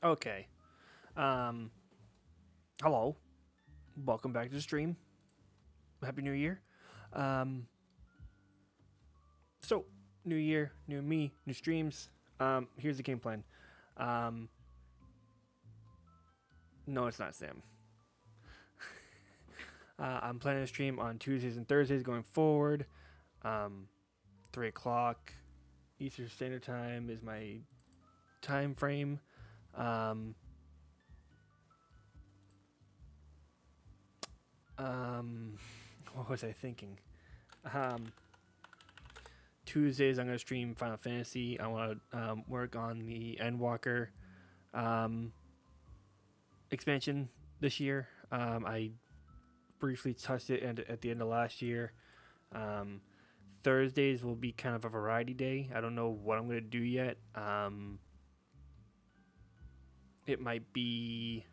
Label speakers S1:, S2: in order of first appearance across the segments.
S1: Okay. Hello. Welcome back to the stream. Happy New Year. Um, so, new year, new me, new streams. Here's the game plan. Um, no, it's not Sam. I'm planning to stream on Tuesdays and Thursdays going forward. 3 o'clock Eastern Standard Time is my time frame. What was I thinking? Tuesdays I'm going to stream Final Fantasy. I want to work on the Endwalker expansion this year. I briefly touched it at the end of last year. Thursdays will be kind of a variety day. I don't know what I'm going to do yet. It might be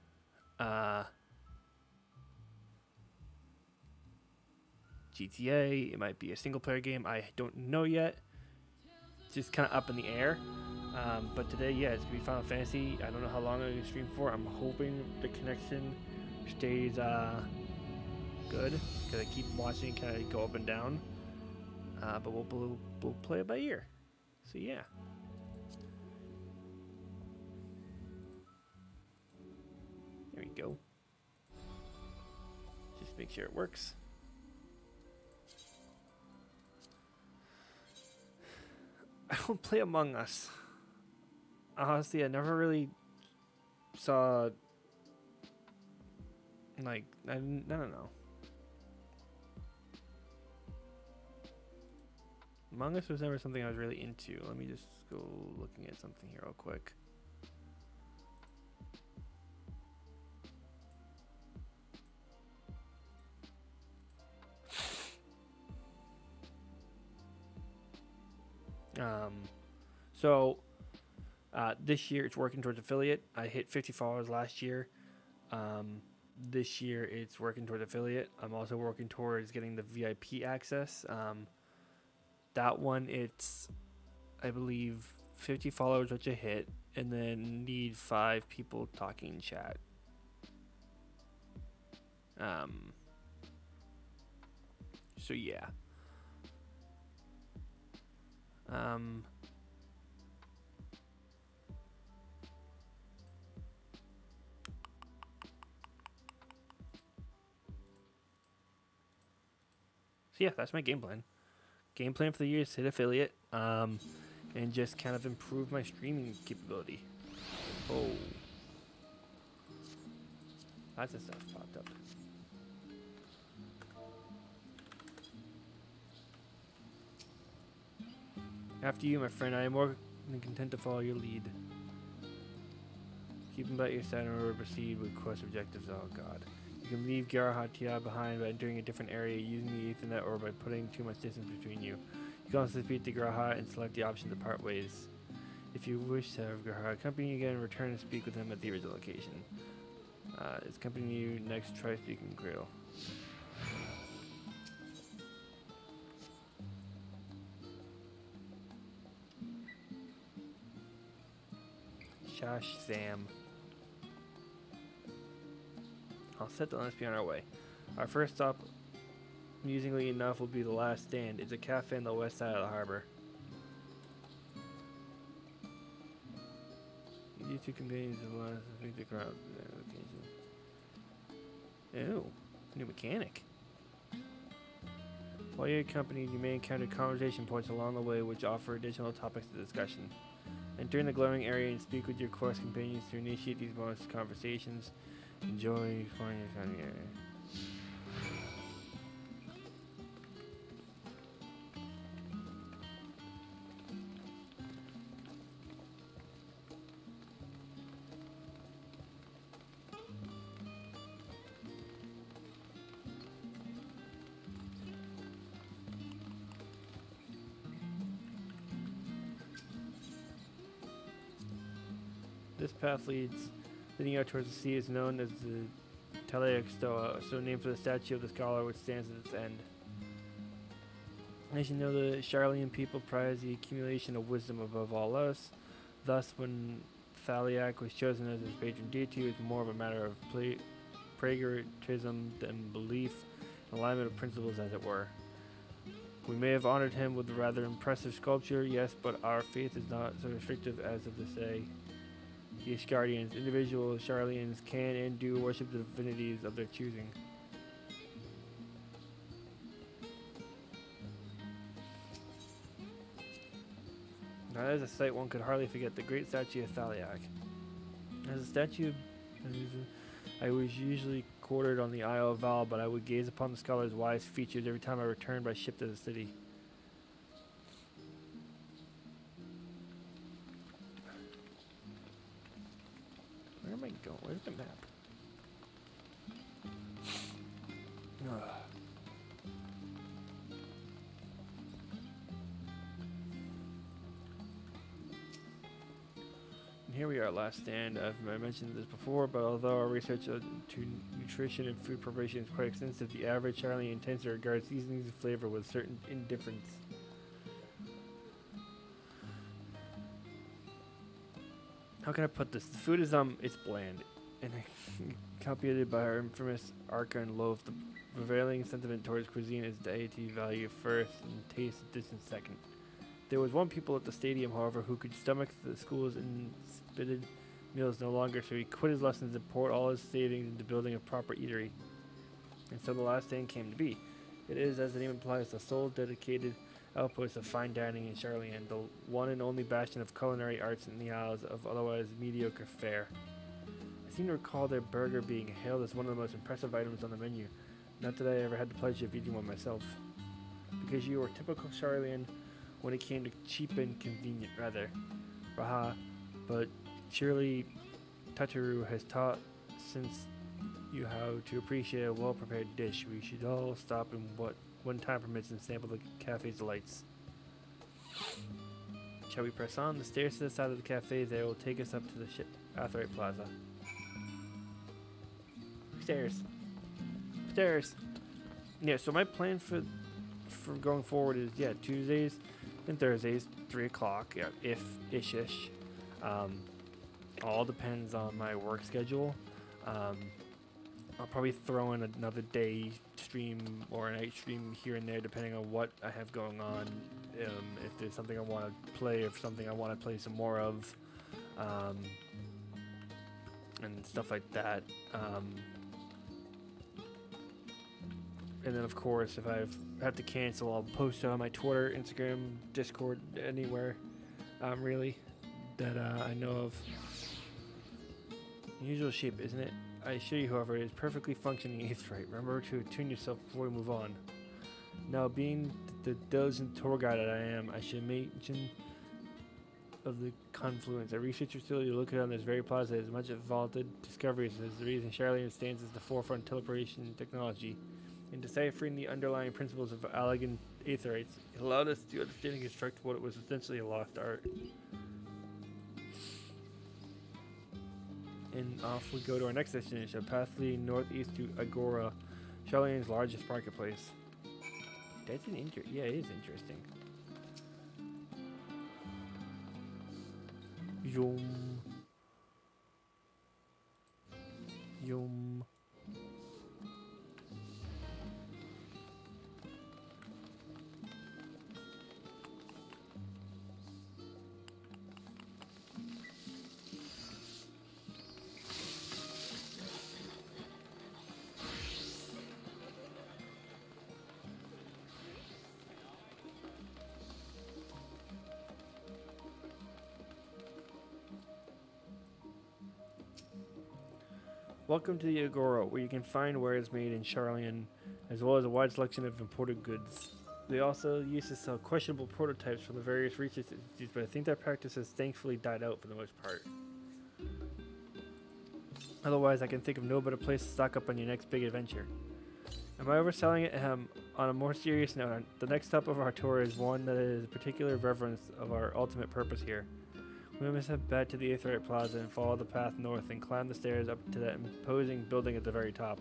S1: GTA. It might be a single player game. I don't know yet. It's just kind of up in the air. But today, yeah, it's going to be Final Fantasy. I don't know how long I'm going to stream for. I'm hoping the connection stays good because I keep watching kind of go up and down. But we'll play it by ear. So, yeah. There we go. Just make sure it works. I don't play Among Us. Honestly, I never really saw, like, I don't know. Among Us was never something I was really into. Let me just go looking at something here real quick. This year it's working towards affiliate. I hit 50 followers last year. This year it's working towards affiliate. I'm also working towards getting the VIP access. That one, it's, I believe, 50 followers, which I hit, and then need 5 people talking in chat. So yeah. So yeah, that's my game plan. Game plan for the year is hit affiliate, and just kind of improve my streaming capability. Oh, lots of stuff popped up. After you, my friend, I am more than content to follow your lead. Keep them by your side in order to proceed with quest objectives. Oh god. You can leave Garahatia behind by entering a different area using the Ethernet or by putting too much distance between you. You can also defeat the Garaha and select the option to part ways. If you wish to have Garaha accompany you again, return and speak with him at the original location. It's accompanying you next, try speaking Cradle. Shash Sam. I'll set the let's be on our way. Our first stop, amusingly enough, will be the last stand. It's a cafe on the west side of the harbor. You two companions of the last meet the crowd. Ew, new mechanic. While you're accompanied, you may encounter conversation points along the way which offer additional topics of discussion. Enter in the glowing area and speak with your quest companions to initiate these bonus conversations. Enjoy finding your time area. This path leading out towards the sea is known as the Telaic Stoa, so named for the statue of the scholar which stands at its end. As you know, the Charlean people prize the accumulation of wisdom above all else. Thus, when Thaliak was chosen as his patron deity was more of a matter of pragmatism than belief, alignment of principles, as it were. We may have honored him with a rather impressive sculpture, yes, but our faith is not so restrictive as of to say. The Ishgardians, individual Sharlayans, can and do worship the divinities of their choosing. Now, as a sight one could hardly forget the great statue of Thaliak. As a statue, I was usually quartered on the Isle of Val, but I would gaze upon the scholar's wise features every time I returned by ship to the city. Where am I going? Where's the map? Ugh. And here we are, last stand. I mentioned this before, but although our research into nutrition and food preparation is quite extensive, the average Charlie tender regards seasonings and flavor with certain indifference. How can I put this? The food is it's bland, and accompanied by our infamous Archon loaf. The prevailing sentiment towards cuisine is deity value first and taste distant second. There was one pupil at the stadium, however, who could stomach the school's insipid meals no longer, so he quit his lessons and poured all his savings into building a proper eatery. And so the last stand came to be. It is, as the name implies, the sole dedicated outpost of fine dining in Charlian, the one and only bastion of culinary arts in the Isles of otherwise mediocre fare. I seem to recall their burger being hailed as one of the most impressive items on the menu. Not that I ever had the pleasure of eating one myself. Because you were typical Charlian when it came to cheap and convenient, rather. Raha, but surely Tataru has taught since you how to appreciate a well-prepared dish. We should all stop in what when time permits and sample the cafe's delights. Shall we press on? The stairs to the side of the cafe there will take us up to the Atherite Plaza. Stairs. Stairs. Yeah, so my plan for going forward is, Tuesdays and Thursdays, 3 o'clock, if ish. All depends on my work schedule. I'll probably throw in another day stream or a night stream here and there, depending on what I have going on. If there's something I want to play, or something I want to play some more of, and stuff like that. And then, of course, if I have to cancel, I'll post it on my Twitter, Instagram, Discord, anywhere, really, that I know of. Usual shape, isn't it? I assure you, however, it is perfectly functioning Aetherite. Remember to attune yourself before we move on. Now, being the diligent tour guide that I am, I should mention of the confluence. A researcher facility located on this very plaza is much vaunted discoveries as the reason Charlian stands as the forefront of teleportation technology. In deciphering the underlying principles of Allegan Aetherites, it allowed us to understand and construct what was essentially a lost art. And off we go to our next destination, path leading northeast to Agora, Charlian's largest marketplace. That's an it is interesting. Yum. Yum. Welcome to the Agora, where you can find wares made in Charlian, as well as a wide selection of imported goods. They also used to sell questionable prototypes from the various research institutes, but I think that practice has thankfully died out for the most part. Otherwise, I can think of no better place to stock up on your next big adventure. Am I overselling it? On a more serious note, the next stop of our tour is one that is a particular reverence of our ultimate purpose here. We must head back to the Aetherite Plaza and follow the path north and climb the stairs up to that imposing building at the very top.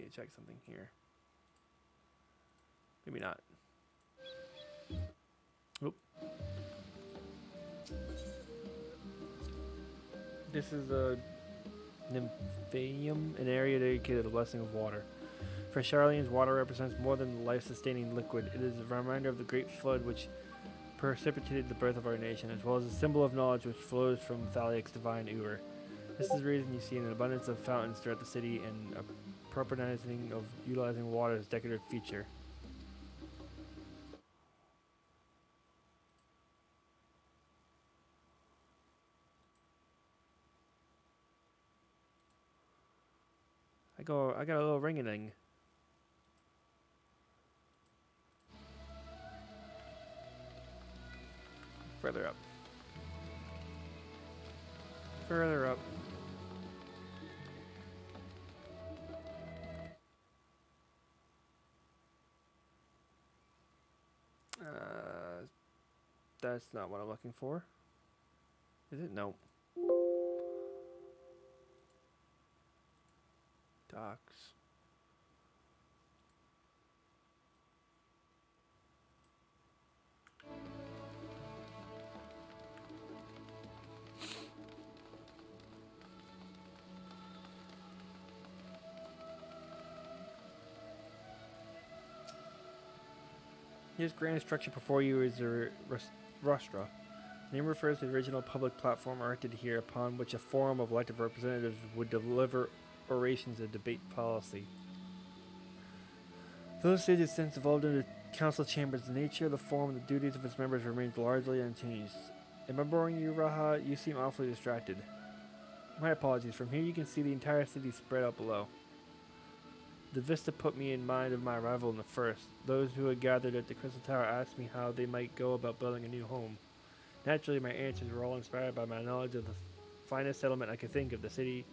S1: to check something here. Maybe not. Oop. This is a nymphaeum, an area dedicated to the blessing of water. For Charlians, water represents more than life-sustaining liquid. It is a reminder of the great flood which precipitated the birth of our nation, as well as a symbol of knowledge which flows from Thaliak's divine Uber. This is the reason you see an abundance of fountains throughout the city and a proponizing of utilizing water as a decorative feature. I got a little ring-a-ding. Further up. Further up. That's not what I'm looking for. Is it? No. Docks. This grand structure before you is the rostra. The name refers to the original public platform erected here upon which a forum of elected representatives would deliver orations and debate policy. Though the stage has since evolved into council chambers, the nature of the forum and the duties of its members remains largely unchanged. Am I boring you, Raha? You seem awfully distracted. My apologies. From here you can see the entire city spread out below. The vista put me in mind of my arrival in the first. Those who had gathered at the Crystal Tower asked me how they might go about building a new home. Naturally, my answers were all inspired by my knowledge of the finest settlement I could think of, the city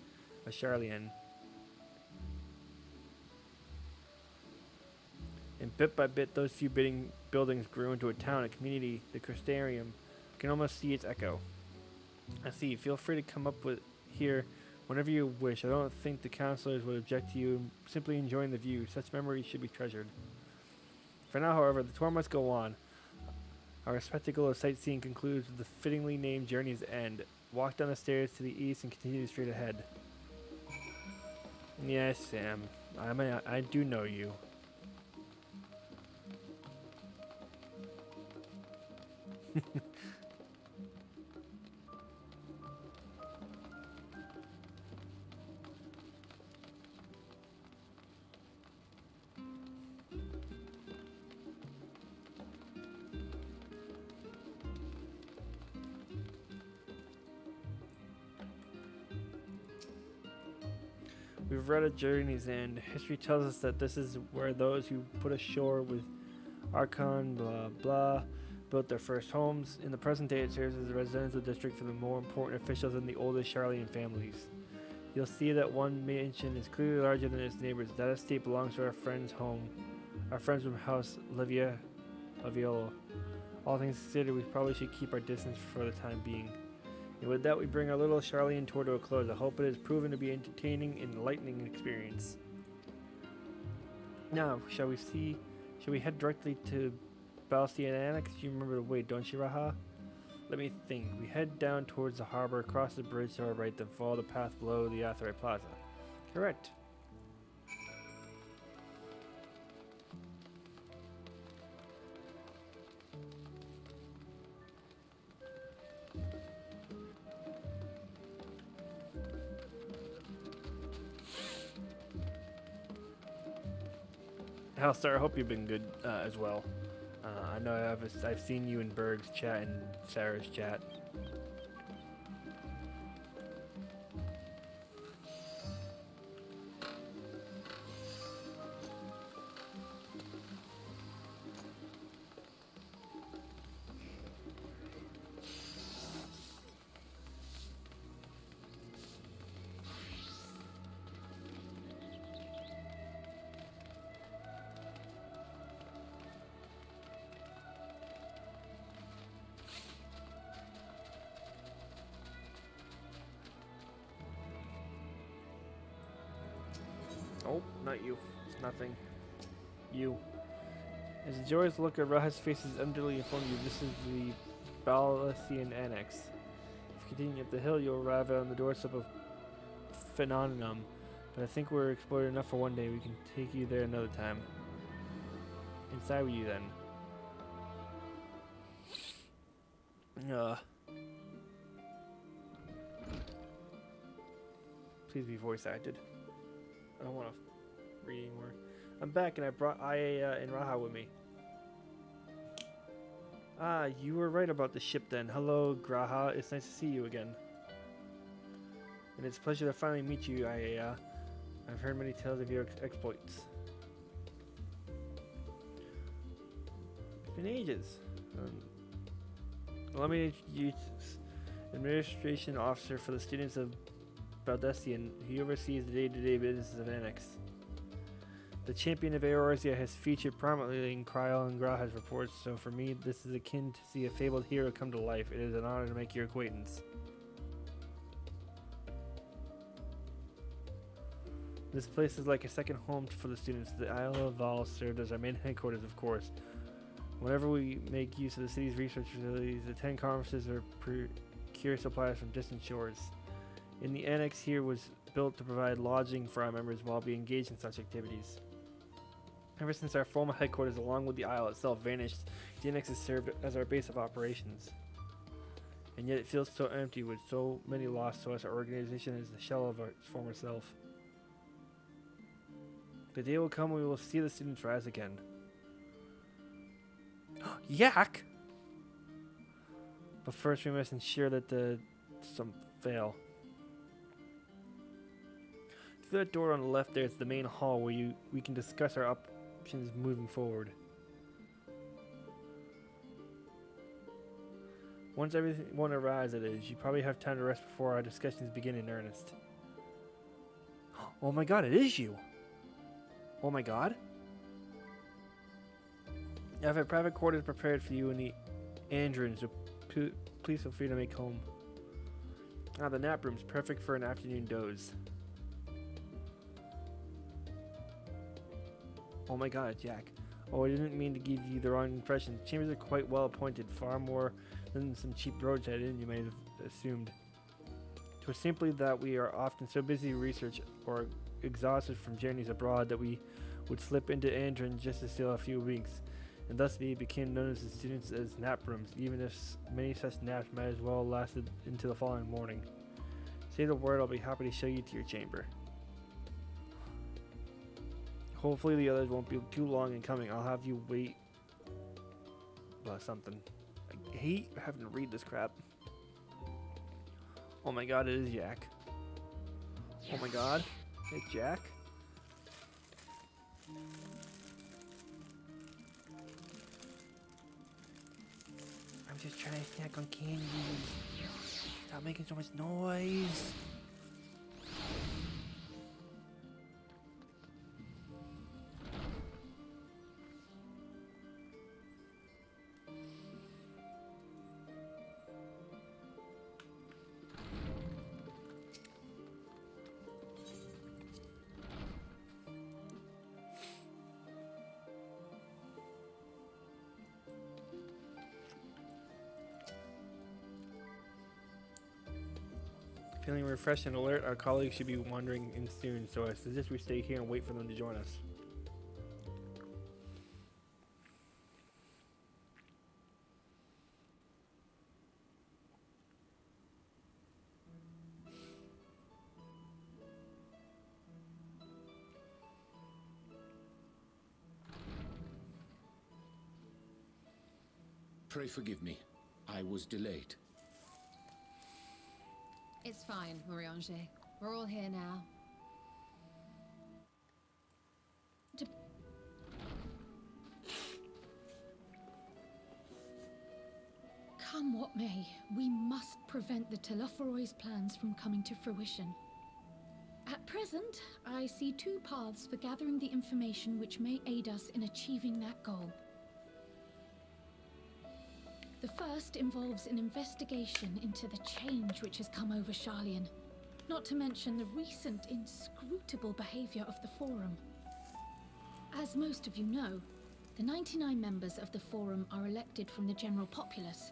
S1: of Charlian. And bit by bit, those few buildings grew into a town, a community, the Crystarium. I can almost see its echo. I see. Feel free to come up with here whenever you wish. I don't think the counselors would object to you simply enjoying the view. Such memories should be treasured. For now, however, the tour must go on. Our spectacle of sightseeing concludes with the fittingly named journey's end. Walk down the stairs to the east and continue straight ahead. Yes, Sam. I do know you. We've read at Journey's End. History tells us that this is where those who put ashore with Archon, blah blah, built their first homes. In the present day, it serves as a residential district for the more important officials and the oldest Charlian families. You'll see that one mansion is clearly larger than its neighbors. That estate belongs to our friend's home. Our friends from House Laviolo. All things considered, we probably should keep our distance for the time being. And with that, we bring our little Charlian tour to a close. I hope it has proven to be entertaining and enlightening experience. Now, shall we head directly to Balstiana? Because you remember the way, don't you, Raha? Let me think. We head down towards the harbor, cross the bridge to our right, then follow the path below the Atherai Plaza. Correct. Halstar, I hope you've been good as well. I know I've seen you in Berg's chat and Sarah's chat. Nope, not you. Nothing. You. As a joyous look at Raha's face is undoubtedly informed you, this is the Balasian Annex. If you continue up the hill, you'll arrive on the doorstep of Phenomenum. But I think we're explored enough for one day. We can take you there another time. Inside with you then. Please be voice acted. I don't want to read anymore. I'm back and I brought Aya and Raha with me. Ah, you were right about the ship then. Hello, Graha. It's nice to see you again. And it's a pleasure to finally meet you, Aya. I've heard many tales of your exploits. It's been ages. Allow me to introduce Administration Officer for the students of Baldessian. He oversees the day-to-day business of Annex. The champion of Eorzea has featured prominently in Kryl and Graha's reports, so for me, this is akin to see a fabled hero come to life. It is an honor to make your acquaintance. This place is like a second home for the students. The Isle of Val served as our main headquarters, of course. Whenever we make use of the city's research facilities, attend conferences or procure supplies from distant shores. In the annex here was built to provide lodging for our members while we engage in such activities. Ever since our former headquarters along with the isle itself vanished, the annex has served as our base of operations. And yet it feels so empty with so many lost to us. Our organization is the shell of its former self. The day will come when we will see the students rise again. Yak! But first we must ensure that some fail. Through that door on the left there is the main hall where we can discuss our options moving forward. Once everyone arrives, it is. You probably have time to rest before our discussions begin in earnest. Oh my god, it is you! Oh my god? I have a private quarters prepared for you in the Andron, so please feel free to make home. Ah, the nap room's perfect for an afternoon doze. Oh my god, Jack. Oh, I didn't mean to give you the wrong impression. The chambers are quite well appointed, far more than some cheap roadside inn you may have assumed. It was simply that we are often so busy with research or exhausted from journeys abroad that we would slip into Andron just to steal a few weeks, and thus we became known as the students as nap rooms, even if many such naps might as well have lasted into the following morning. Say the word, I'll be happy to show you to your chamber. Hopefully the others won't be too long in coming. I'll have you wait. Something. I hate having to read this crap. Oh my god, it is Jack. Oh my god, it's Jack. I'm just trying to snack on candy. Stop making so much noise. Feeling refreshed and alert, our colleagues should be wandering in soon, so I suggest we stay here and wait for them to join us.
S2: Pray forgive me. I was delayed.
S3: It's fine, Moriange. We're all here now. Come what may, we must prevent the Telophoroi's plans from coming to fruition. At present, I see two paths for gathering the information which may aid us in achieving that goal. The first involves an investigation into the change which has come over Sharlayan. Not to mention the recent inscrutable behavior of the Forum. As most of you know, the 99 members of the Forum are elected from the general populace.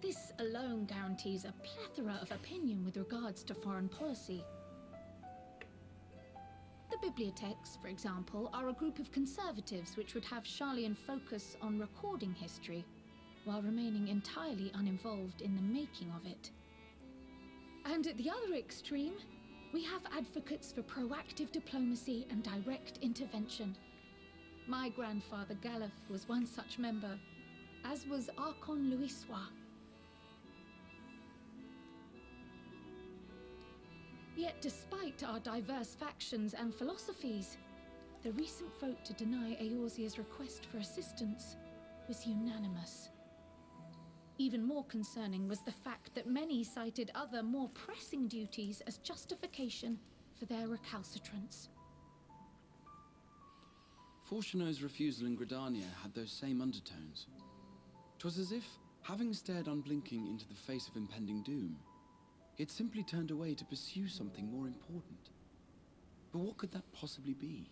S3: This alone guarantees a plethora of opinion with regards to foreign policy. The bibliotheques, for example, are a group of conservatives which would have Charlian focus on recording history, while remaining entirely uninvolved in the making of it. And at the other extreme, we have advocates for proactive diplomacy and direct intervention. My grandfather Galef was one such member, as was Archon Louisois. Yet despite our diverse factions and philosophies, the recent vote to deny Eorzea's request for assistance was unanimous. Even more concerning was the fact that many cited other, more pressing duties as justification for their recalcitrance.
S4: Fortuno's refusal in Gridania had those same undertones. 'Twas as if, having stared unblinking into the face of impending doom, he had simply turned away to pursue something more important. But what could that possibly be?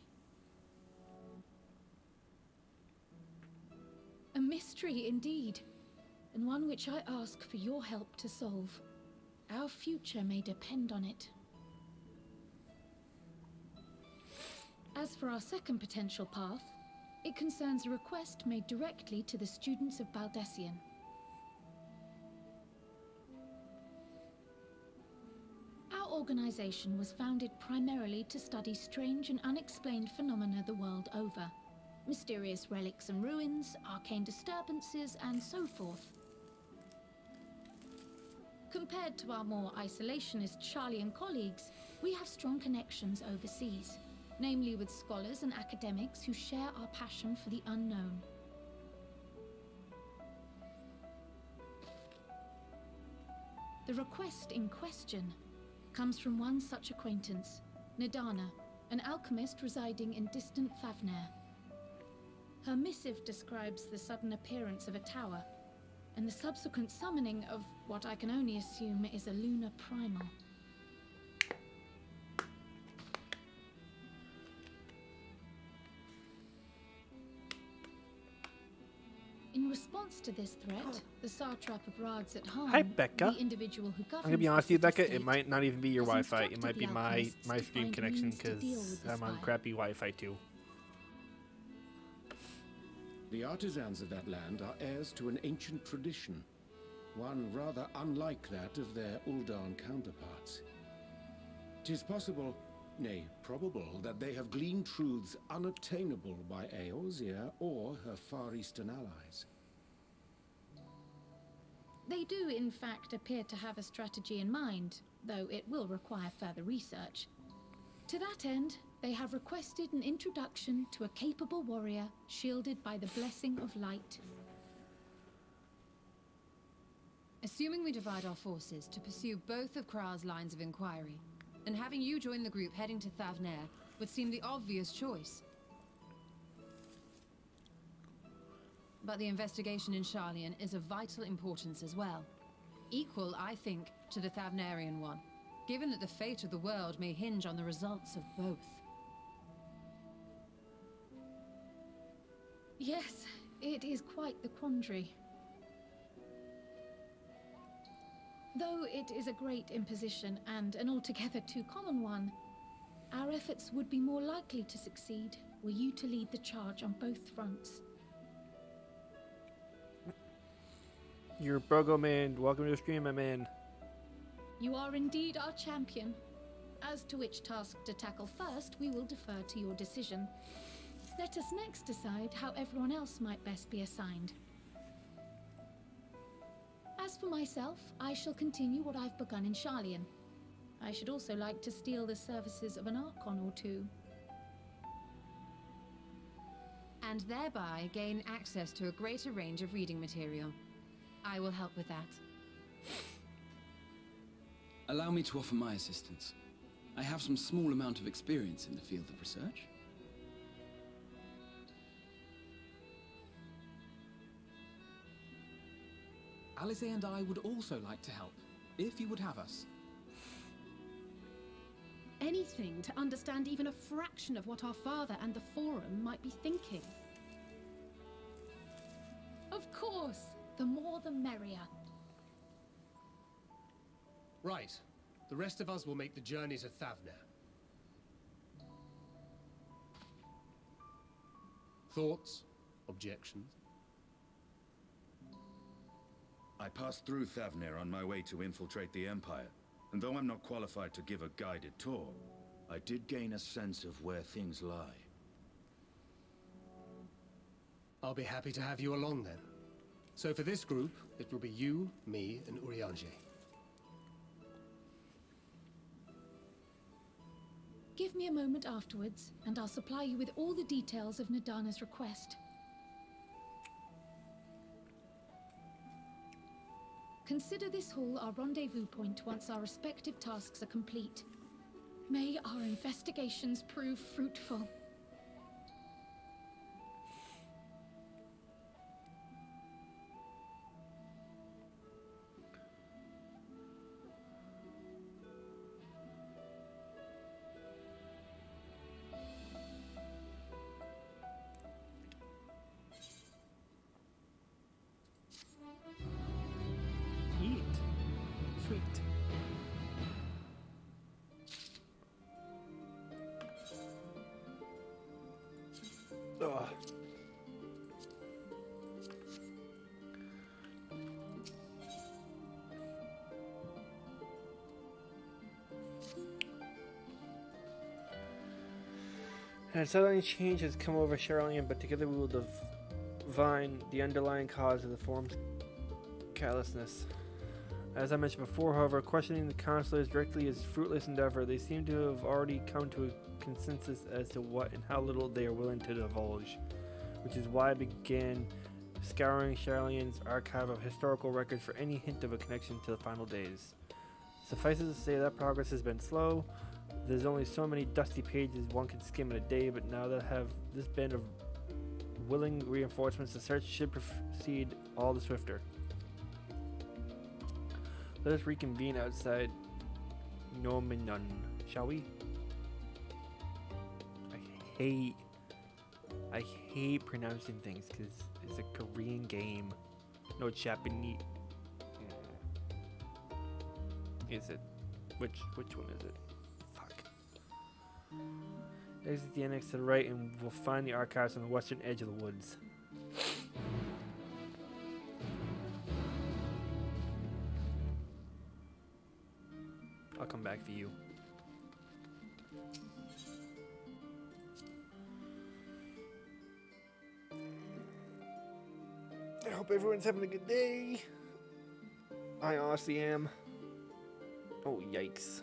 S3: A mystery indeed, and one which I ask for your help to solve. Our future may depend on it. As for our second potential path, it concerns a request made directly to the students of Baldessian. Our organization was founded primarily to study strange and unexplained phenomena the world over. Mysterious relics and ruins, arcane disturbances, and so forth. Compared to our more isolationist Charlian colleagues, we have strong connections overseas, namely with scholars and academics who share our passion for the unknown. The request in question comes from one such acquaintance, Nadana, an alchemist residing in distant Favner. Her missive describes the sudden appearance of a tower, and the subsequent summoning of what I can only assume is a lunar primal. In response to this threat, the satrap of Rards at home,
S1: Hi, Becca.
S3: the individual who governs
S1: I'm gonna be
S3: the
S1: honest with you, Becca. It
S3: city-state,
S1: might not even be your
S3: has
S1: Wi-Fi. It
S3: instructed
S1: might be
S3: the
S1: my
S3: alchemists to
S1: stream
S3: find
S1: connection
S3: means to deal
S1: because
S3: with the
S1: I'm on
S3: spire.
S1: crappy Wi-Fi too.
S2: The artisans of that land are heirs to an ancient tradition, one rather unlike that of their Uldan counterparts. 'Tis possible, nay, probable, that they have gleaned truths unattainable by Eorzea or her Far Eastern allies.
S3: They do, in fact, appear to have a strategy in mind, though it will require further research. To that end, they have requested an introduction to a capable warrior shielded by the blessing of light.
S5: Assuming we divide our forces to pursue both of Krar's lines of inquiry, and having you join the group heading to Thavnair would seem the obvious choice. But the investigation in Charlian is of vital importance as well. Equal, I think, to the Thavnarian one, given that the fate of the world may hinge on the results of both.
S3: Yes, it is quite the quandary. Though it is a great imposition and an altogether too common one, our efforts would be more likely to succeed were you to lead the charge on both fronts.
S1: You're Brogo Man. Welcome to the stream, my man.
S3: You are indeed our champion. As to which task to tackle first, we will defer to your decision. Let us next decide how everyone else might best be assigned. As for myself, I shall continue what I've begun in Charlian. I should also like to steal the services of an Archon or two.
S5: And thereby gain access to a greater range of reading material. I will help with that.
S4: Allow me to offer my assistance. I have some small amount of experience in the field of research.
S6: Alice and I would also like to help, if you would have us.
S3: anything to understand even a fraction of what our father and the Forum might be thinking. Of course, the more the merrier.
S6: Right. The rest of us will make the journey to Thavner. Thoughts? Objections?
S7: I passed through Thavner on my way to infiltrate the Empire, and though I'm not qualified to give a guided tour, I did gain a sense of where things lie.
S6: I'll be happy to have you along then. So for this group, it will be you, me, and Urianger.
S3: Give me a moment afterwards, and I'll supply you with all the details of Nadana's request. Consider this hall our rendezvous point once our respective tasks are complete. May our investigations prove fruitful.
S1: Eat. Sweet. Ugh. And suddenly change has come over Charlian, but together we will divine the underlying cause of the Forum's callousness. As I mentioned before, however, questioning the counselors directly is fruitless endeavor. They seem to have already come to a consensus as to what and how little they are willing to divulge, which is why I began scouring Charlian's archive of historical records for any hint of a connection to the final days. Suffice it to say that progress has been slow. There's only so many dusty pages one can skim in a day, but now that I have this band of willing reinforcements, the search should proceed all the swifter. Let us reconvene outside Nominon, shall we? I hate pronouncing things because it's a Korean game. No, Japanese. Is it? Which one is it? Fuck. Exit the annex to the right and we'll find the archives on the western edge of the woods. I'll come back for you. I hope everyone's having a good day. I honestly am. Oh, yikes.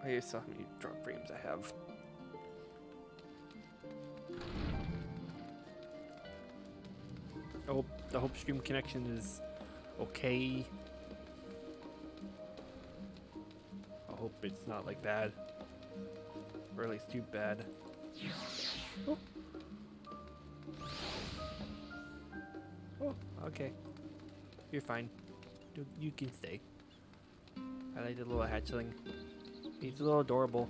S1: I just saw how many drop frames I have. I hope stream connection is okay. I hope it's not like bad. Or at least too bad. Oh, okay. You're fine. You can stay. I like the little hatchling. He's a little adorable.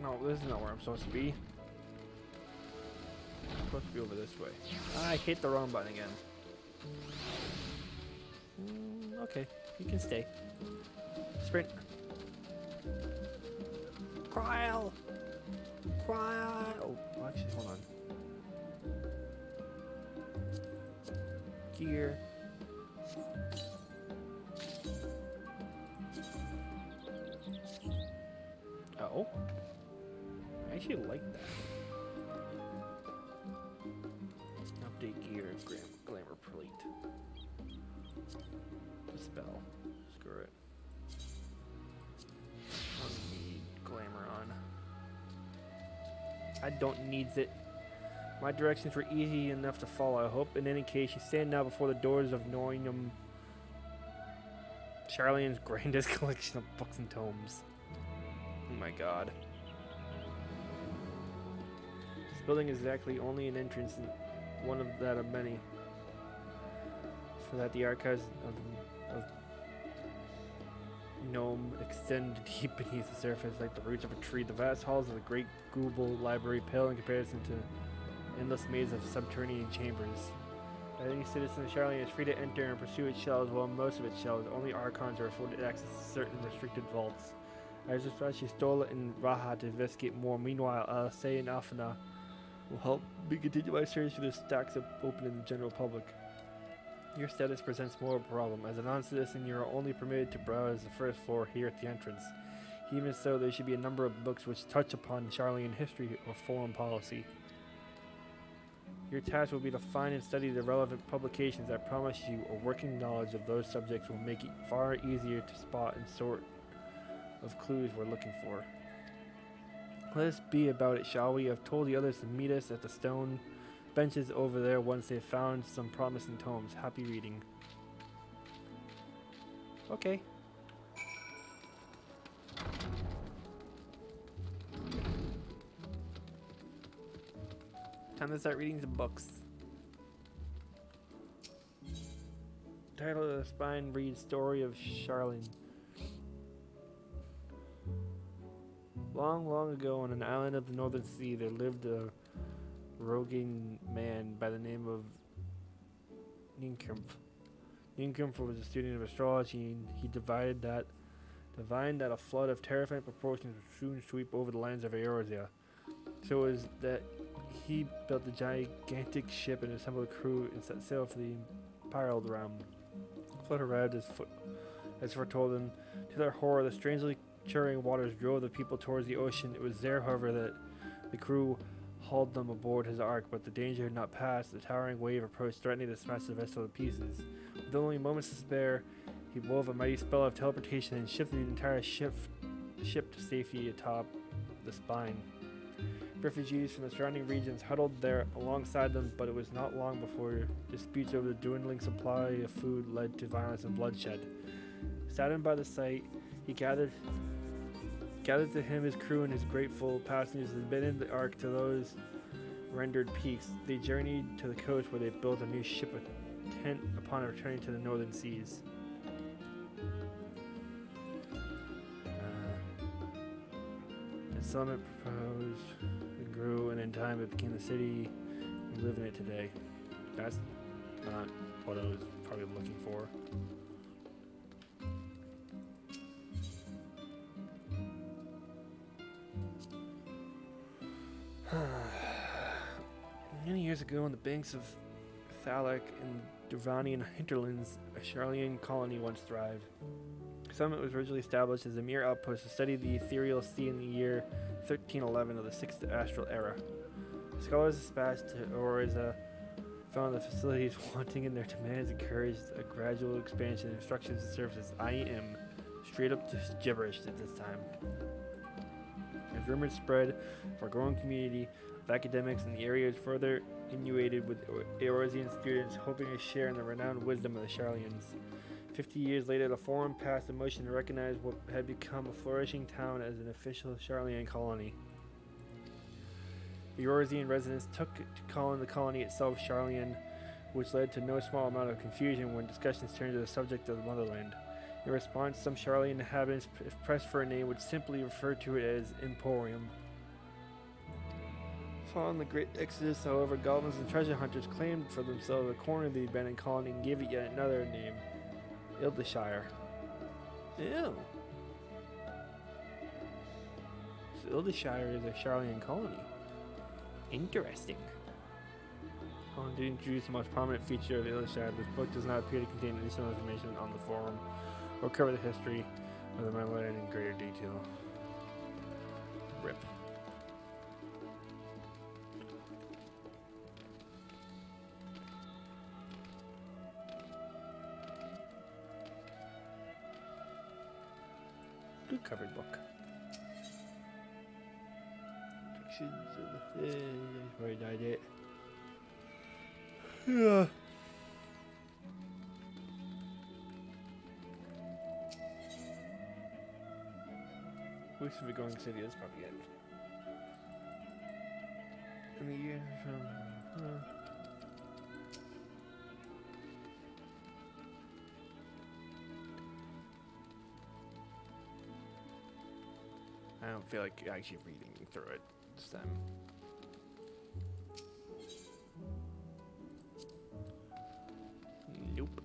S1: No, this is not where I'm supposed to be. I'm supposed to be over this way. I hit the wrong button again. Okay, you can stay. Sprint. Cryle! Cryle! Oh, actually, hold on. here. Oh. I actually like that. Update gear, glamour plate. Dispel. Screw it. Don't need glamour on. I don't need it. My directions were easy enough to follow, I hope. In any case, you stand now before the doors of Noinum, Charlian's grandest collection of books and tomes. Oh my god. This building is exactly only an entrance and one of that of many. For that the archives of Gnome extend deep beneath the surface like the roots of a tree. The vast halls of the great Google library pale in comparison to endless maze of subterranean chambers. Any citizen of Charlian is free to enter and pursue its shelves, while most of its shelves, only Archons are afforded access to certain restricted vaults. I just thought she stole it in Raha to investigate more. Meanwhile, Alcei and Afana will help me continue my search for the stacks open in the general public. Your status presents more of a problem. As a non-citizen, you are only permitted to browse the first floor here at the entrance. Even so, there should be a number of books which touch upon Charlian history or foreign policy. Your task will be to find and study the relevant publications. I promise you, a working knowledge of those subjects will make it far easier to spot and sort of clues we're looking for. Let us be about it, shall we? I've told the others to meet us at the stone benches over there once they've found some promising tomes. Happy reading. Okay. Time to start reading some books. Title of the spine reads Story of Charlene. Long, long ago on an island of the Northern Sea, there lived a roguing man by the name of Nienkampf. Nienkampf was a student of astrology, and he divined that a flood of terrifying proportions would soon sweep over the lands of Eorzea. So it was that he built a gigantic ship and assembled a crew and set sail for the Imperial realm. The flood arrived as foretold, and to their horror, the strangely churning waters drove the people towards the ocean. It was there, however, that the crew hauled them aboard his ark, but the danger had not passed. The towering wave approached, threatening to smash the vessel to pieces. With only moments to spare, he wove a mighty spell of teleportation and shifted the entire ship to safety atop the spine. Refugees from the surrounding regions huddled there alongside them, but it was not long before disputes over the dwindling supply of food led to violence and bloodshed. Saddened by the sight, he gathered to him his crew and his grateful passengers and abandoned the ark to those rendered peace. They journeyed to the coast where they built a new ship intent upon returning to the northern seas. The settlement proposed and grew, and in time it became the city we live in it today. That's not what I was probably looking for. Many years ago, on the banks of Thalak in the Durvanian hinterlands, a Charlian colony once thrived. The settlement was originally established as a mere outpost to study the ethereal sea in the year 1311 of the 6th astral era. Scholars dispatched to Eorzea found the facilities wanting in their demands encouraged a gradual expansion of instructions and services. I am straight up just gibberish at this time. As rumors spread for a growing community of academics in the area is further inundated with Eorzean students hoping to share in the renowned wisdom of the Charlians. 50 years later, the Forum passed a motion to recognize what had become a flourishing town as an official Charlian colony. The Eorzean residents took to calling the colony itself Charlian, which led to no small amount of confusion when discussions turned to the subject of the motherland. In response, some Charlian inhabitants, if pressed for a name, would simply refer to it as Emporium. Following the Great Exodus, however, goblins and treasure hunters claimed for themselves a corner of the abandoned colony and gave it yet another name, Ildeshire. Ew. So Ildeshire is a Charlian colony. Interesting. Oh, to introduce the most prominent feature of Illustrad. This book does not appear to contain additional information on the forum or cover the history of the Madeline in greater detail. RIP. Good covered book. Fictions of the where I died it. Yeah. Wish of the Going City is probably it. In the year from I don't feel like actually reading through it this time. Nope.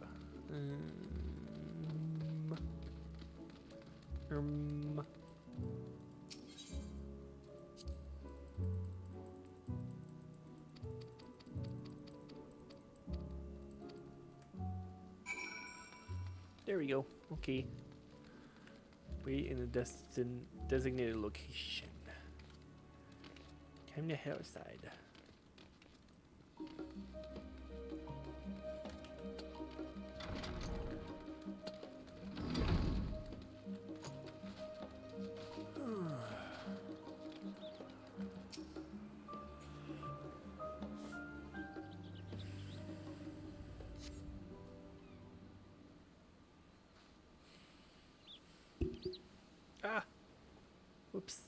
S1: There we go. Okay. Wait in the designated location. Time to head outside. Ah! Whoops.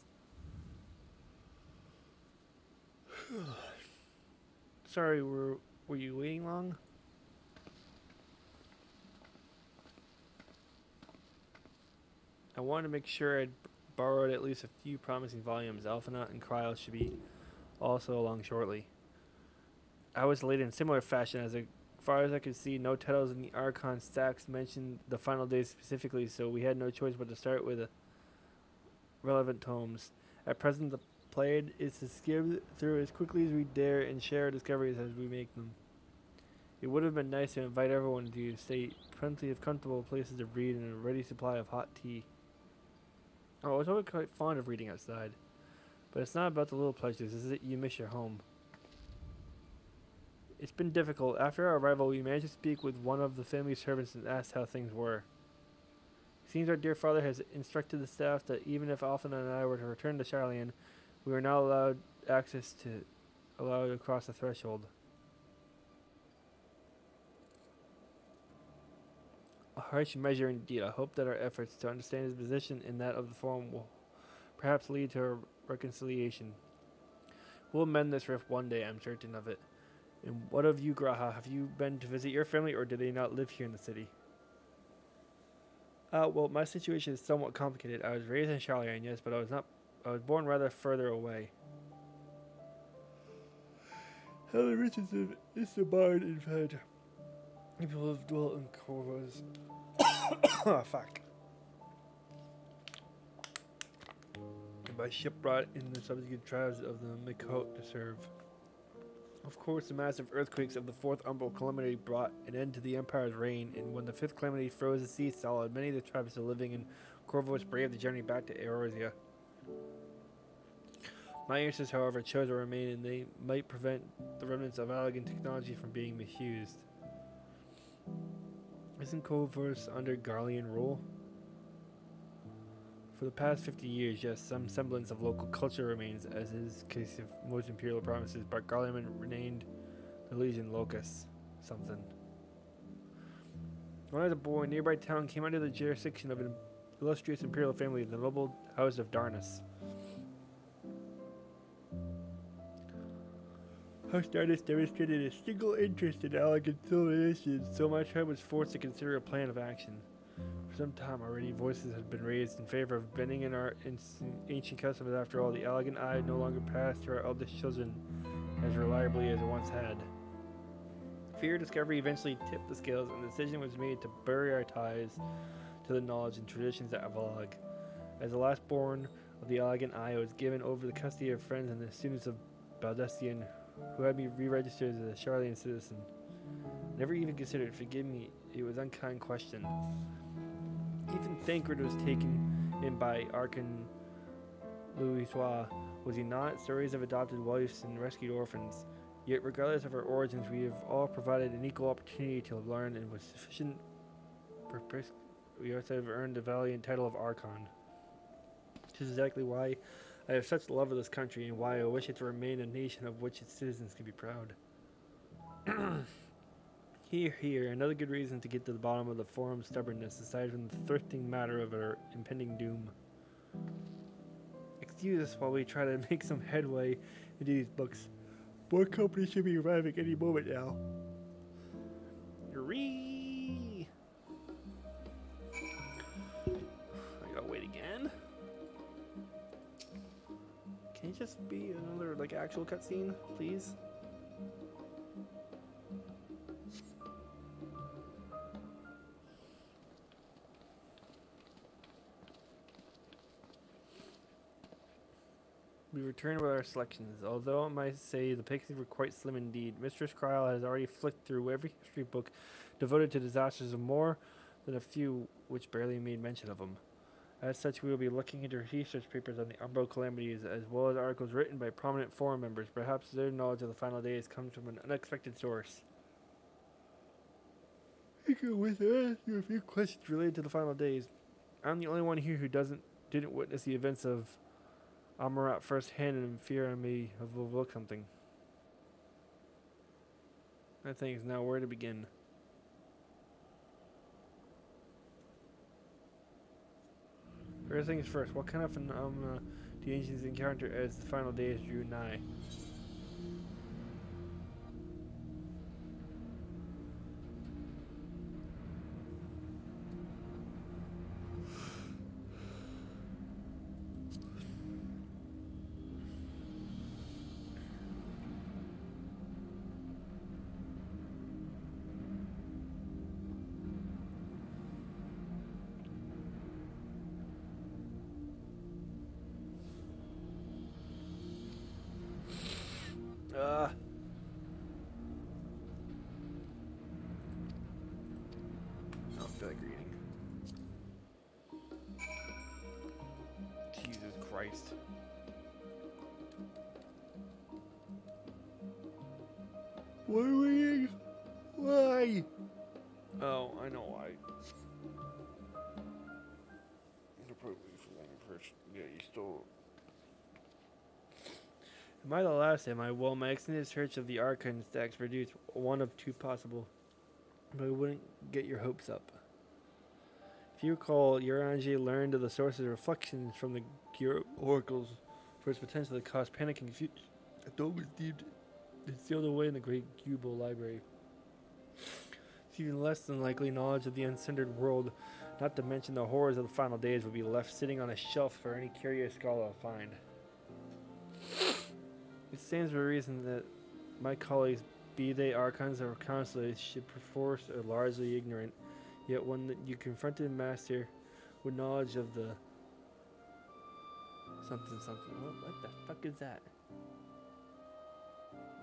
S1: Sorry, were you waiting long? I wanted to make sure I'd borrowed at least a few promising volumes. Alphanaut and Cryo should be also along shortly. I was late in similar fashion. As far as I could see, no titles in the Archon stacks mentioned the final days specifically, so we had no choice but to start with the relevant tomes. At present, the plan is to skim through as quickly as we dare and share our discoveries as we make them. It would have been nice to invite everyone to stay plenty of comfortable places to read and a ready supply of hot tea. Oh, I was always quite fond of reading outside, but it's not about the little pleasures, is it? You miss your home. It's been difficult. After our arrival, we managed to speak with one of the family servants and asked how things were. It seems our dear father has instructed the staff that even if Alpha and I were to return to Charlian, we are not allowed allowed to cross the threshold. A harsh measure indeed. I hope that our efforts to understand his position and that of the forum will perhaps lead to a reconciliation. We'll mend this rift one day, I'm certain of it. And what of you, Graha? Have you been to visit your family, or do they not live here in the city? Well, my situation is somewhat complicated. I was raised in Charlian, yes, but I was born rather further away. How the riches of Isambard, in fact. People have dwelt in Corvus. Oh, fuck. And by ship brought in the subsequent tribes of the Mikot to serve. Of course, the massive earthquakes of the Fourth Umbral Calamity brought an end to the Empire's reign, and when the Fifth Calamity froze the sea solid, many of the tribes still living in Corvus braved the journey back to Eorzea. My ancestors, however, chose to remain, and they might prevent the remnants of Allagan technology from being misused. Isn't Corvus under Garlean rule? For the past 50 years, yes, some semblance of local culture remains, as is the case of most imperial provinces, but Garleman renamed the Legion Locus something. When I was a boy, a nearby town came under the jurisdiction of an illustrious imperial family, the noble House of Darnus. House Darnus demonstrated a single interest in Allagan civilization, so my tribe was forced to consider a plan of action. For some time already, voices had been raised in favor of bending in our ancient customs. After all, the Allagan eye no longer passed to our eldest children as reliably as it once had. Fear discovery eventually tipped the scales, and the decision was made to bury our ties to the knowledge and traditions of Avalag. As the last born of the Allagan eye, I was given over the custody of friends and the students of Baldestian who had me re-registered as a Charlian citizen. Never even considered, forgive me, it was an unkind question. Even Thancred was taken in by Archon Louisois, was he not? Stories of adopted wives and rescued orphans. Yet regardless of our origins, we have all provided an equal opportunity to learn, and with sufficient purpose, we also have earned the valiant title of Archon. This is exactly why I have such love of this country, and why I wish it to remain a nation of which its citizens can be proud. Here, another good reason to get to the bottom of the forum's stubbornness, aside from the thrifting matter of our impending doom. Excuse us while we try to make some headway into these books. More companies should be arriving any moment now. I gotta wait again? Can it just be another, like, actual cutscene, please? We return with our selections. Although I might say the pixies were quite slim indeed, Mistress Kryl has already flicked through every history book devoted to disasters of more than a few which barely made mention of them. As such, we will be looking into research papers on the Umbral calamities, as well as articles written by prominent forum members. Perhaps their knowledge of the final days comes from an unexpected source. I can with ask you a few questions related to the final days. I'm the only one here who didn't witness the events of Amarat firsthand, and fear I may have overlooked something. I think is now where to begin. First things first, what kind of phenomena do the ancients encounter as the final days drew nigh? I don't feel like reading. Jesus Christ. Why are we reading? Why? Oh, I know why. Inappropriate for one person. Yeah, you stole. Am I the last? Am I? Well, my extended search of the Archon stacks produced one of two possible, but I wouldn't get your hopes up. If you recall, Uranger learned of the source's reflections from the oracles for its potential to cause panic and confusion. The dome was deemed sealed away in the Great Gubal Library. It's even less than likely knowledge of the uncentered world, not to mention the horrors of the final days, would be left sitting on a shelf for any curious scholar to find. It stands to reason that my colleagues, be they archons or consulators, should perforce are largely ignorant, yet when you confronted a master with knowledge of the something. What the fuck is that?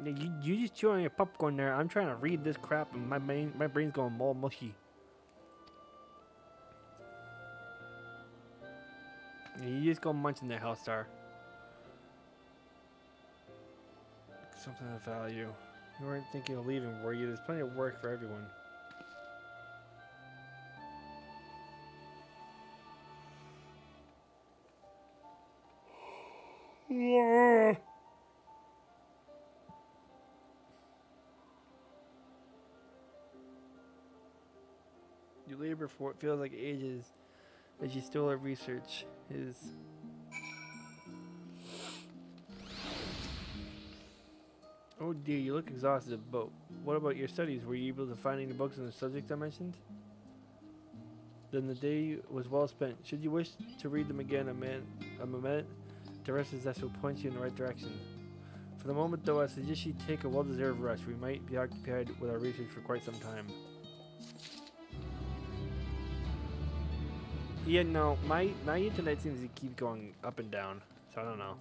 S1: You just chew on your popcorn there. I'm trying to read this crap and my brain's going all mushy. You just go munching there, Hellstar. Something of value. You weren't thinking of leaving, were you? There's plenty of work for everyone. Yeah. You labor for what feels like ages as you still have research. Oh dear, you look exhausted, but what about your studies? Were you able to find any books on the subjects I mentioned? Then the day was well spent. Should you wish to read them again, a moment, the rest of us will point you in the right direction. For the moment, though, I suggest you take a well-deserved rest. We might be occupied with our research for quite some time. Yeah, no, my internet seems to keep going up and down, so I don't know.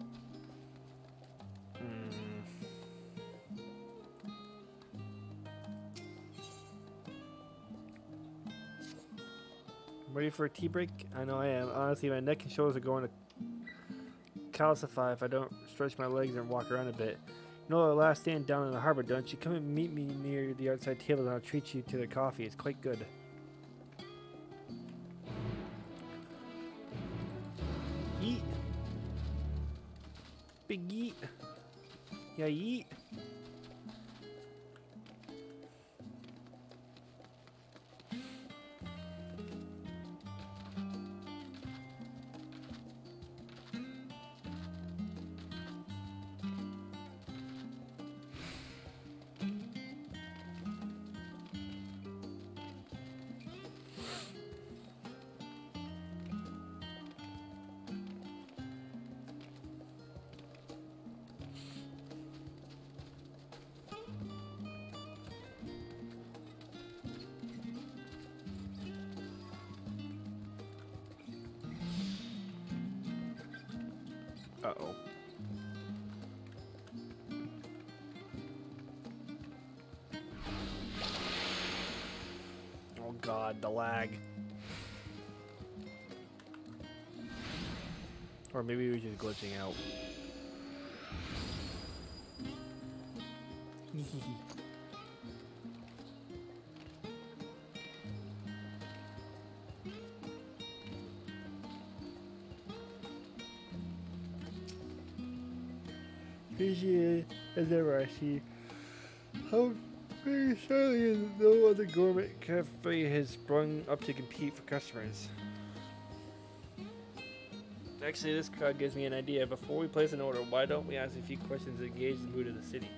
S1: Ready for a tea break? I know I am. Honestly, my neck and shoulders are going to calcify if I don't stretch my legs and walk around a bit. You know the last stand down in the harbor, don't you? Come and meet me near the outside table and I'll treat you to the coffee. It's quite good. Yeet. Big yeet. Yeah, yeet. Uh-oh. Oh god, the lag. Or maybe we're just glitching out. Appreciate as ever, I see how very surely no other gourmet cafe has sprung up to compete for customers. Actually, this crowd gives me an idea. Before we place an order, why don't we ask a few questions to gauge the mood of the city?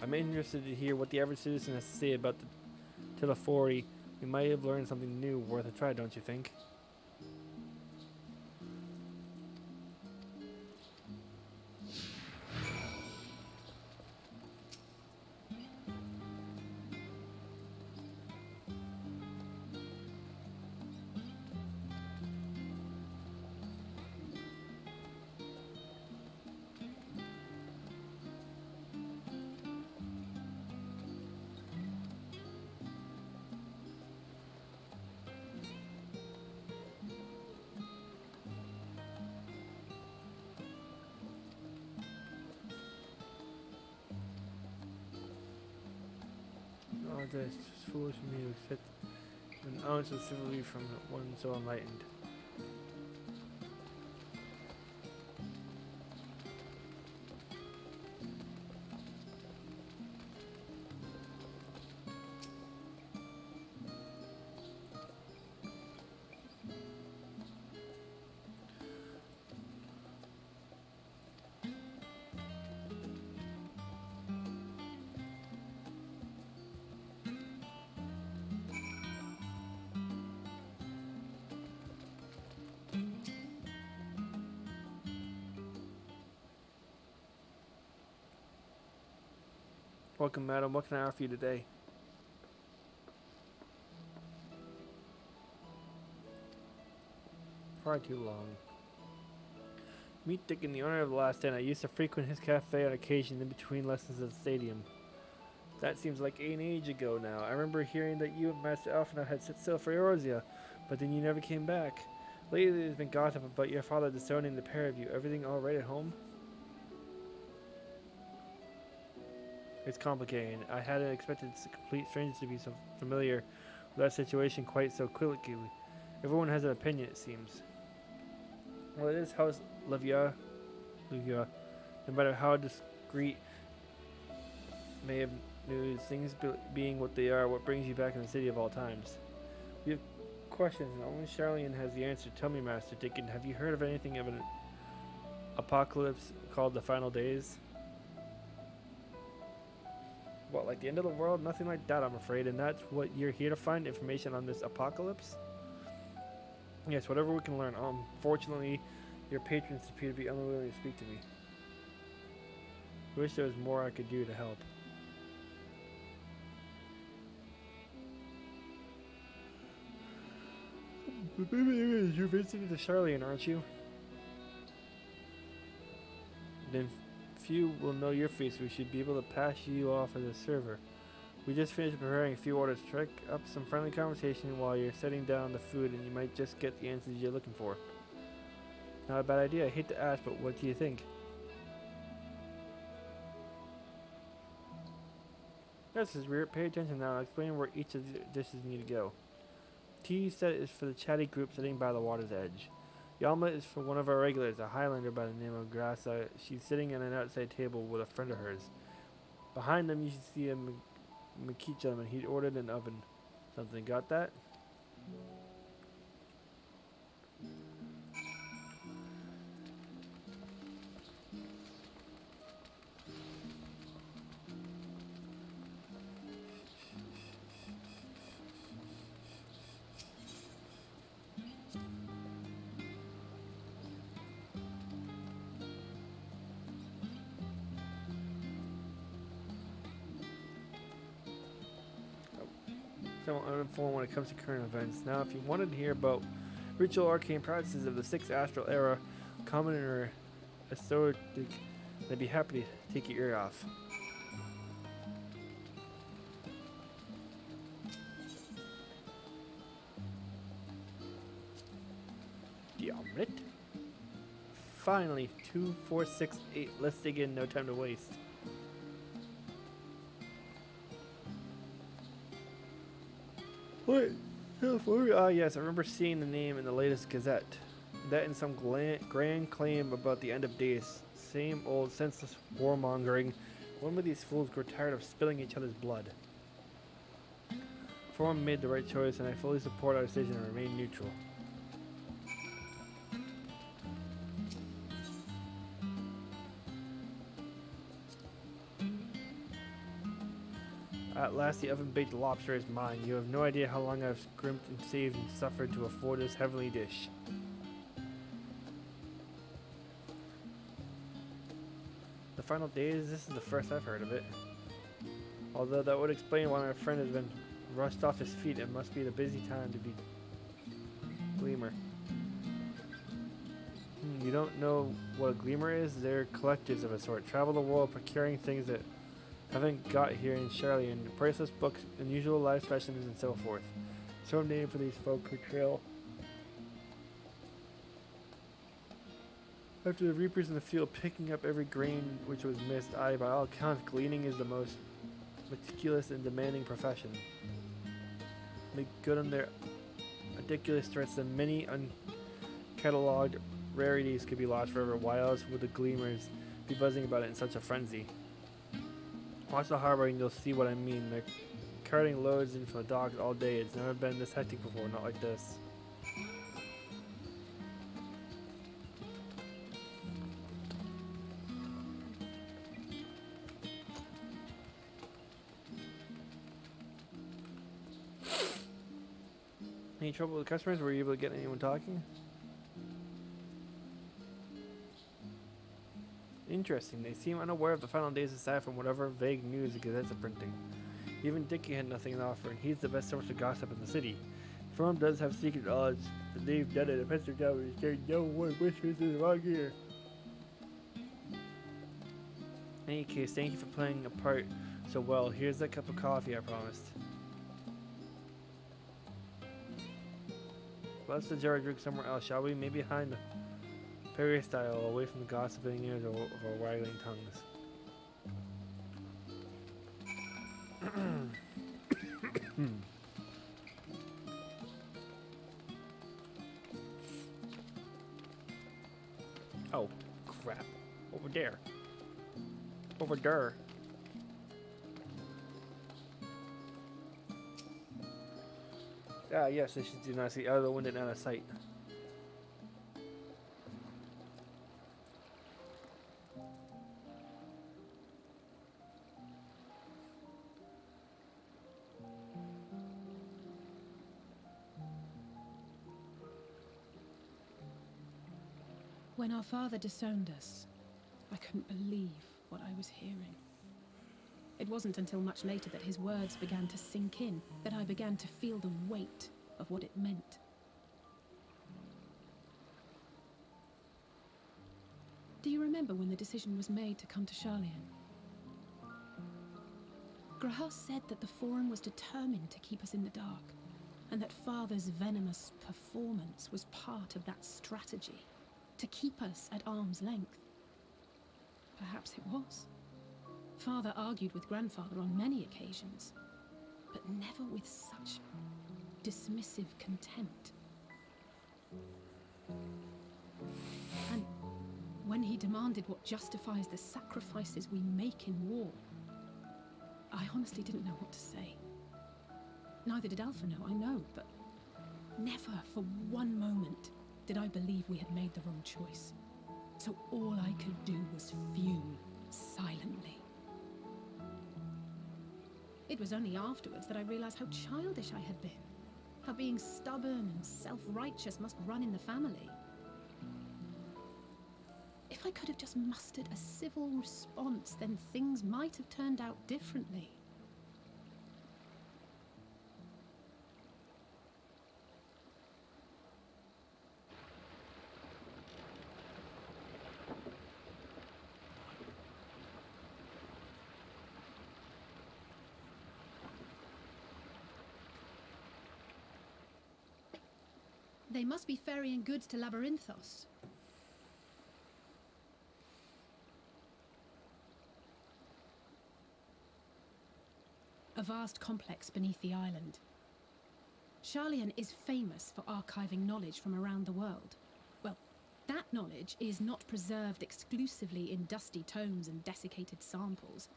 S1: I'm interested to hear what the average citizen has to say about the Telefori. We might have learned something new worth a try, don't you think? Oh, that's just foolish of me to accept an ounce of civility from one so enlightened. Welcome, madam. What can I offer you today? Far too long. Meet Dick in the owner of the last stand. I used to frequent his cafe on occasion in between lessons at the stadium. That seems like an age ago now. I remember hearing that you and Master Alphinaud had set sail for Eorzea, but then you never came back. Lately there's been gossip about your father disowning the pair of you. Everything all right at home? It's complicated. I hadn't expected complete strangers to be so familiar with that situation quite so quickly. Everyone has an opinion, it seems. Well, it is House Livia. No matter how discreet may have news, things being what they are, what brings you back in the city of all times? We have questions, and only Charlene has the answer. Tell me, Master Dickon, have you heard of anything of an apocalypse called the Final Days? What, like the end of the world? Nothing like that, I'm afraid. And that's what you're here to find? Information on this apocalypse? Yes, whatever we can learn. Fortunately, your patrons appear to be unwilling to speak to me. I wish there was more I could do to help. You're visiting the Charlene, aren't you? Then few will know your face. We should be able to pass you off as a server. We just finished preparing a few orders. Strike up some friendly conversation while you're setting down the food and you might just get the answers you're looking for. Not a bad idea. I hate to ask, but what do you think? Yes, this is weird. Pay attention now. I'll explain where each of the dishes need to go. Tea set is for the chatty group sitting by the water's edge. The omelet is for one of our regulars, a Highlander by the name of Grassa. She's sitting at an outside table with a friend of hers. Behind them, you should see a McKeith gentleman. He'd ordered an oven. Something. Got that? So uninformed when it comes to current events. Now, if you wanted to hear about ritual arcane practices of the 6th astral era, common or esoteric, I'd be happy to take your ear off. The omelet? Finally, 2, 4, 6, 8. Let's dig in, no time to waste. What? Yes, I remember seeing the name in the latest Gazette. That and some grand claim about the end of days. Same old senseless warmongering. When of these fools grow tired of spilling each other's blood? Forum made the right choice, and I fully support our decision to remain neutral. At last, the oven-baked lobster is mine. You have no idea how long I've scrimped and saved and suffered to afford this heavenly dish. The final days, this is the first I've heard of it. Although that would explain why my friend has been rushed off his feet. It must be the busy time to be Gleamer. You don't know what a Gleamer is? They're collectors of a sort. Travel the world procuring things that haven't got here in Charlian, priceless books, unusual live specimens, and so forth. Some name for these folk who trail after the reapers in the field, picking up every grain which was missed. By all accounts, gleaning is the most meticulous and demanding profession. Make good on their ridiculous threats, and many uncatalogued rarities could be lost forever. Why else would the Gleamers be buzzing about it in such a frenzy? Watch the harbor and you'll see what I mean. They're carting loads in from the docks all day. It's never been this hectic before, not like this. Any trouble with customers? Were you able to get anyone talking? Interesting. They seem unaware of the final days aside from whatever vague news the Gazettes are printing. Even Dickie had nothing to offer, and he's the best source of gossip in the city. The firm does have secret knowledge that they've done it. A pester job is saying no one whispers in the wrong ear. In any case, thank you for playing a part so well. Here's that cup of coffee I promised. Let's the jar drink somewhere else, shall we? Maybe behind the peristyle, away from the gossiping ears of our waggling tongues. Oh, crap. Over there. Over there. Ah, yes, I should do not see out of the window and out of sight.
S8: When our father disowned us, I couldn't believe what I was hearing. It wasn't until much later that his words began to sink in, that I began to feel the weight of what it meant. Do you remember when the decision was made to come to Charlian? Graham said that the Forum was determined to keep us in the dark, and that Father's venomous performance was part of that strategy, to keep us at arm's length. Perhaps it was. Father argued with Grandfather on many occasions, but never with such dismissive contempt. And when he demanded what justifies the sacrifices we make in war, I honestly didn't know what to say. Neither did Alpha know, I know, but never for one moment did I believe we had made the wrong choice. So all I could do was fume silently. It was only afterwards that I realized how childish I had been. How being stubborn and self-righteous must run in the family. If I could have just mustered a civil response, then things might have turned out differently. They must be ferrying goods to Labyrinthos. A vast complex beneath the island. Sharlayan is famous for archiving knowledge from around the world. Well, that knowledge is not preserved exclusively in dusty tomes and desiccated samples.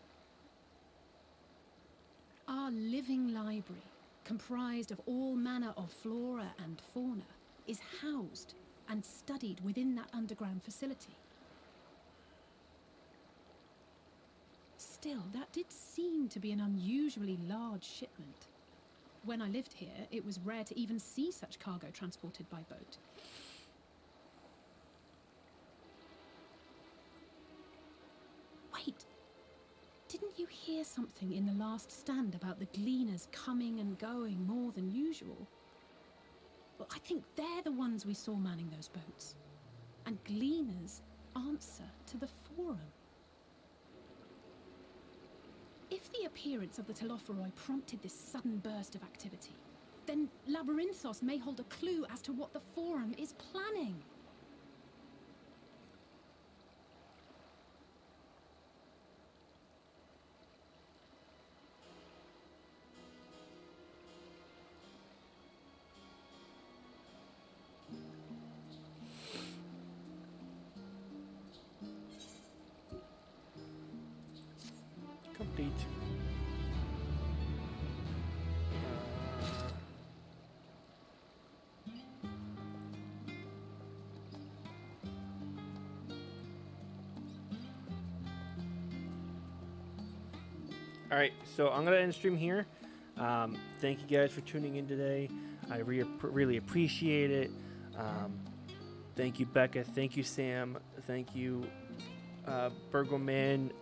S8: Our living library, comprised of all manner of flora and fauna, is housed and studied within that underground facility. Still, that did seem to be an unusually large shipment. When I lived here, it was rare to even see such cargo transported by boat. Wait! Didn't you hear something in the last stand about the gleaners coming and going more than usual? Well, I think they're the ones we saw manning those boats. And gleaners answer to the Forum. If the appearance of the Telophoroi prompted this sudden burst of activity, then Labyrinthos may hold a clue as to what the Forum is planning.
S1: Complete. Alright, so I'm going to end stream here. Thank you guys for tuning in today. I really appreciate it. Thank you, Becca. Thank you, Sam. Thank you, Burgoman.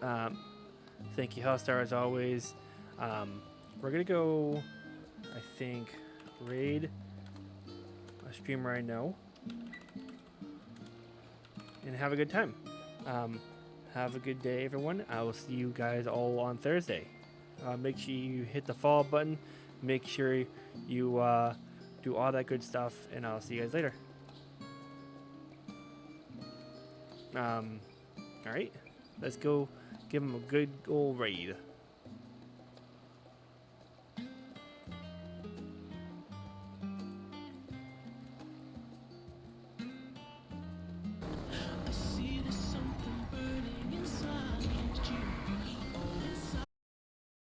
S1: Thank you, Hellstar, as always. We're going to go, I think, raid a streamer I know. And have a good time. Have a good day, everyone. I will see you guys all on Thursday. Make sure you hit the follow button. Make sure you do all that good stuff. And I'll see you guys later. Alright. Let's go give them a good old raid.